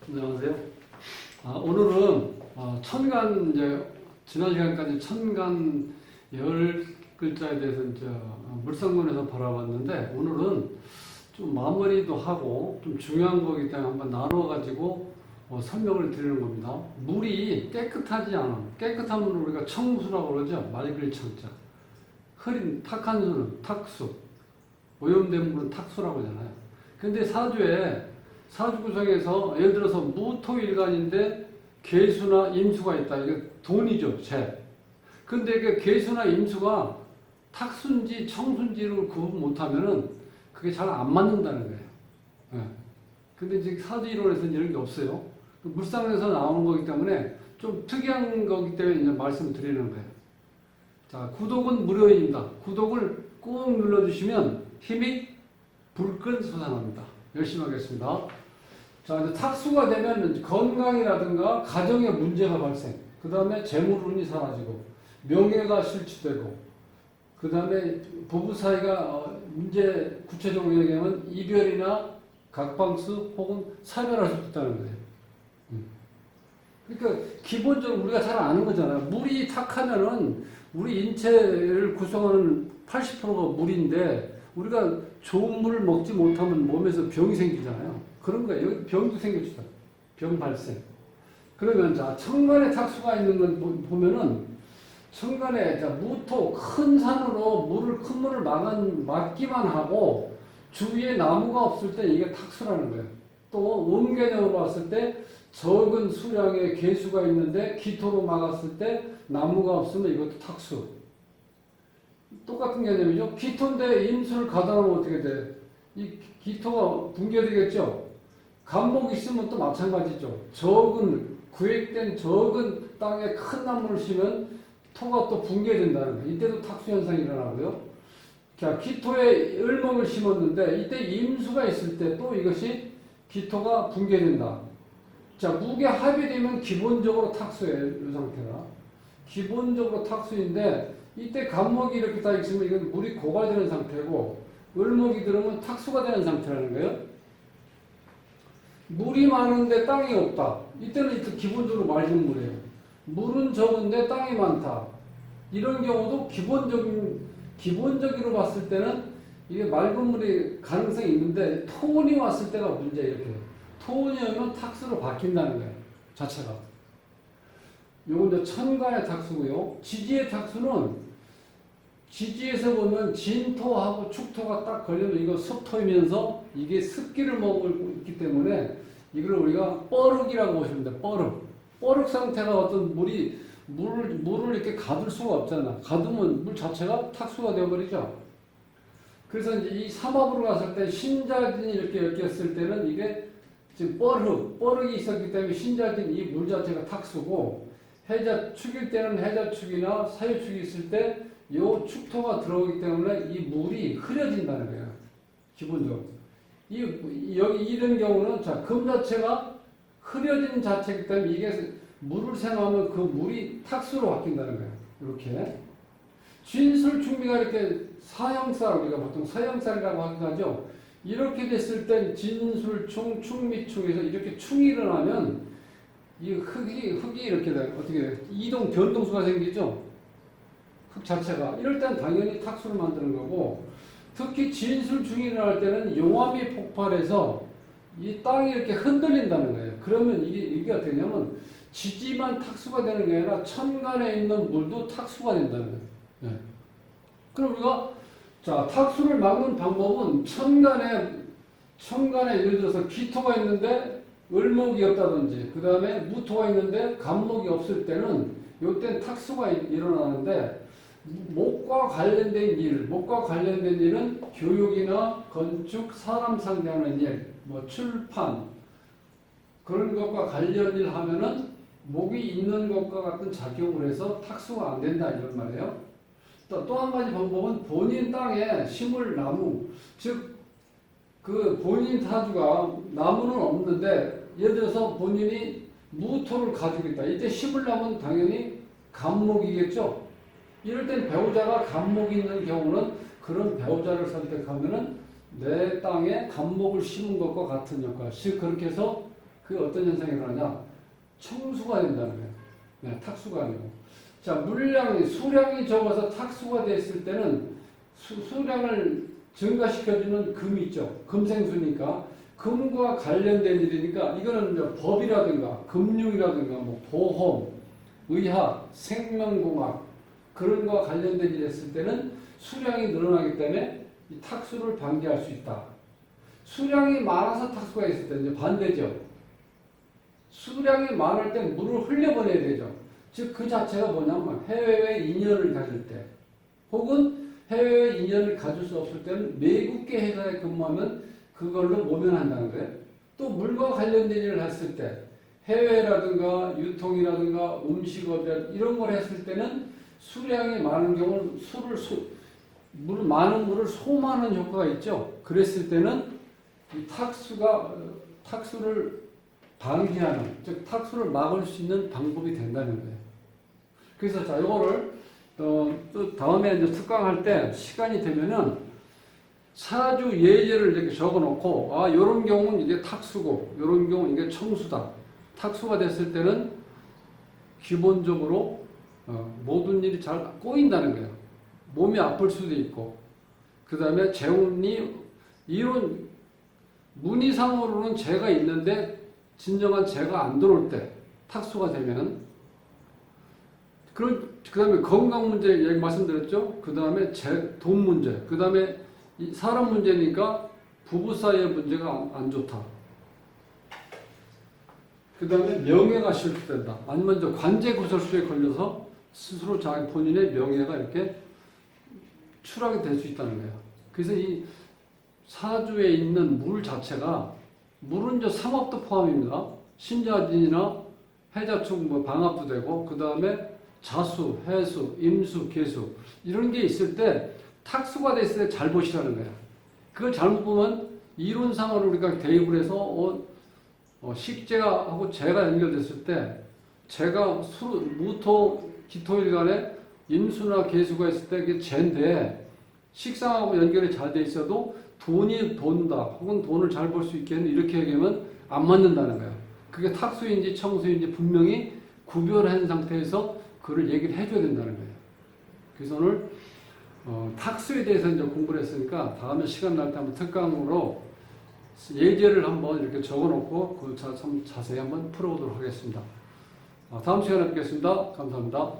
안녕하세요. 오늘은 천간 지난 시간까지 천간 열 글자에 대해서 물상론에서 바라봤는데 오늘은 좀 마무리도 하고 좀 중요한 거기 때문에 한번 나눠 가지고 설명을 드리는 겁니다. 물이 깨끗하지 않아. 깨끗한 물을 우리가 청수라고 그러죠. 맑을 청자. 흐린 탁한 수는 탁수. 오염된 물은 탁수라고 하잖아요. 근데 사주 구성에서 예를 들어서 무토일간인데 계수나 임수가 있다. 이게 돈이죠, 재. 근데 그 계수나 임수가 탁수인지 청수인지를 구분 못하면은 그게 잘 안 맞는다는 거예요. 예. 근데 이제 사주 이론에서는 이런 게 없어요. 물상에서 나오는 거기 때문에 좀 특이한 거기 때문에 이제 말씀을 드리는 거예요. 자, 구독은 무료입니다. 구독을 꾹 눌러주시면 힘이 불끈 솟아납니다. 열심히 하겠습니다. 자, 이제 탁수가 되면 건강이라든가 가정에 문제가 발생, 그 다음에 재물운이 사라지고, 명예가 실추되고, 그 다음에 부부 사이가 문제 구체적으로 얘기하면 이별이나 각방수 혹은 사별할 수 있다는 거예요. 그러니까 기본적으로 우리가 잘 아는 거잖아요. 물이 탁하면은 우리 인체를 구성하는 80%가 물인데 우리가 좋은 물을 먹지 못하면 몸에서 병이 생기잖아요. 그런 거예요. 여기 병도 생겨주다. 병 발생. 그러면 자, 천간에 탁수가 있는 걸 보면은 천간에 자, 무토 큰 산으로 큰 물을 막기만 하고 주위에 나무가 없을 때 이게 탁수라는 거예요. 또 음개념으로 봤을 때 적은 수량의 계수가 있는데 기토로 막았을 때 나무가 없으면 이것도 탁수. 똑같은 개념이죠. 기토인데 임수를 가다 놓으면 어떻게 돼? 이 기토가 붕괴되겠죠. 간목이 있으면 또 마찬가지죠. 구획된 적은 땅에 큰 나무를 심으면 토가 또 붕괴된다는 거예요. 이때도 탁수 현상이 일어나고요. 자, 기토에 을목을 심었는데 이때 임수가 있을 때 또 이것이 기토가 붕괴된다. 자, 무게 합이 되면 기본적으로 탁수예요. 이 상태가. 기본적으로 탁수인데 이때 간목이 이렇게 다 있으면 이건 물이 고갈되는 상태고 을목이 들으면 탁수가 되는 상태라는 거예요. 물이 많은데 땅이 없다. 이때는 기본적으로 맑은 물이에요. 물은 적은데 땅이 많다. 이런 경우도 기본적으로 봤을 때는 이게 맑은 물이 가능성이 있는데 토온이 왔을 때가 문제 이렇게. 토온이 오면 탁수로 바뀐다는 거예요. 자체가. 요건 이제 천간의 탁수고요. 지지의 탁수는 지지에서 보면 진토하고 축토가 딱 걸리면 이거 습토이면서 이게 습기를 머금고 있기 때문에 이걸 우리가 뻐륵이라고 보시면 돼요. 뻐륵 상태가 어떤 물을 이렇게 가둘 수가 없잖아. 가두면 물 자체가 탁수가 되어버리죠. 그래서 이제 이 삼합으로 갔을 때 신자진이 이렇게 엮였을 때는 이게 지금 뻐륵이 있었기 때문에 신자진 이 물 자체가 탁수고 해자축일 때는 해자축이나 사유축이 있을 때 이 축토가 들어오기 때문에 이 물이 흐려진다는 거예요. 기본적으로. 여기 이런 경우는 자, 금 자체가 흐려진 자체이기 때문에 이게 물을 생하면 그 물이 탁수로 바뀐다는 거예요. 이렇게. 진술충미가 이렇게 사형살, 우리가 보통 사형살이라고 하죠. 이렇게 됐을 땐 진술충, 충미충에서 이렇게 충이 일어나면 이 흙이 이렇게 어떻게 이동 변동수가 생기죠. 흙 자체가 이럴 땐 당연히 탁수를 만드는 거고 특히 진술충이 일어날 때는 용암이 폭발해서 이 땅이 이렇게 흔들린다는 거예요. 그러면 이게 어떻게 되냐면 지지만 탁수가 되는 게 아니라 천간에 있는 물도 탁수가 된다는 거예요. 네. 그럼 우리가 자, 탁수를 막는 방법은 천간에 예를 들어서 기토가 있는데 을목이 없다든지 그 다음에 무토가 있는데 간목이 없을 때는 이때는 탁수가 일어나는데 목과 관련된 일은 교육이나 건축, 사람 상대하는 일, 뭐 출판 그런 것과 관련 일 하면은 목이 있는 것과 같은 작용을 해서 탁수가 안 된다 이런 말이에요. 또 한 가지 방법은 본인 땅에 심을 나무, 즉 그 본인 사주가 나무는 없는데 예를 들어서 본인이 무토를 가지고 있다. 이때 심을 나무는 당연히 간목이겠죠. 이럴 땐 배우자가 간목이 있는 경우는 그런 배우자를 선택하면은 내 땅에 간목을 심은 것과 같은 역할. 즉 그렇게 해서 그 어떤 현상이 일어나냐? 청수가 된다는 거예요. 네, 탁수가 아니고. 자, 수량이 적어서 탁수가 됐을 때는 수량을 증가시켜주는 금이 있죠. 금생수니까. 금과 관련된 일이니까 이거는 이제 법이라든가 금융이라든가 뭐 보험, 의학, 생명공학 그런 거와 관련된 일이 했을 때는 수량이 늘어나기 때문에 이 탁수를 방지할 수 있다. 수량이 많아서 탁수가 있을 때는 이제 반대죠. 수량이 많을 때 물을 흘려보내야 되죠. 즉 그 자체가 뭐냐면 해외의 인연을 가질 때 혹은 해외의 인연을 가질 수 없을 때는 외국계 회사에 근무하면 그걸로 모면한다는 거예요. 또 물과 관련된 일을 했을 때 해외라든가 유통이라든가 음식업이라든가 이런 걸 했을 때는 수량이 많은 경우는 많은 물을 소모하는 효과가 있죠. 그랬을 때는 이 탁수를 방지하는, 즉 탁수를 막을 수 있는 방법이 된다는 거예요. 그래서 자, 이거를 또 다음에 이제 특강할 때 시간이 되면은 사주 예제를 이렇게 적어놓고 요런 경우는 이게 탁수고 요런 경우는 이게 청수다. 탁수가 됐을 때는 기본적으로 모든 일이 잘 꼬인다는 거예요. 몸이 아플 수도 있고 그 다음에 재운이 이론 문의상으로는 재가 있는데 진정한 재가 안 들어올 때 탁수가 되면은 그 다음에 건강 문제 얘기 말씀드렸죠. 그 다음에 돈 문제, 그 다음에 사람 문제니까 부부 사이의 문제가 안 좋다. 그 다음에 명예가 실추된다. 아니면 저 관제구설수에 걸려서 스스로 자기 본인의 명예가 이렇게 추락이 될 수 있다는 거예요. 그래서 이 사주에 있는 물 자체가 물은 저 삼합도 포함입니다. 신자진이나 해자축 뭐 방합도 되고 그 다음에 자수, 해수, 임수, 계수 이런 게 있을 때 탁수가 됐을 때 잘 보시라는 거예요. 그걸 잘못 보면 이론상으로 우리가 대입을 해서 식재가 하고 재가 연결됐을 때 재가 무토, 기토일 간에 임수나 계수가 있을 때 그게 재인데 식상하고 연결이 잘 돼 있어도 돈이 돈다 혹은 돈을 잘 벌 수 있게 이렇게 얘기하면 안 맞는다는 거예요. 그게 탁수인지 청수인지 분명히 구별한 상태에서 그걸 얘기를 해줘야 된다는 거예요. 그래서 오늘 탁수에 대해서 이제 공부를 했으니까 다음에 시간 날 때 한번 특강으로 예제를 한번 이렇게 적어놓고 그 자세히 한번 풀어보도록 하겠습니다. 다음 시간에 뵙겠습니다. 감사합니다.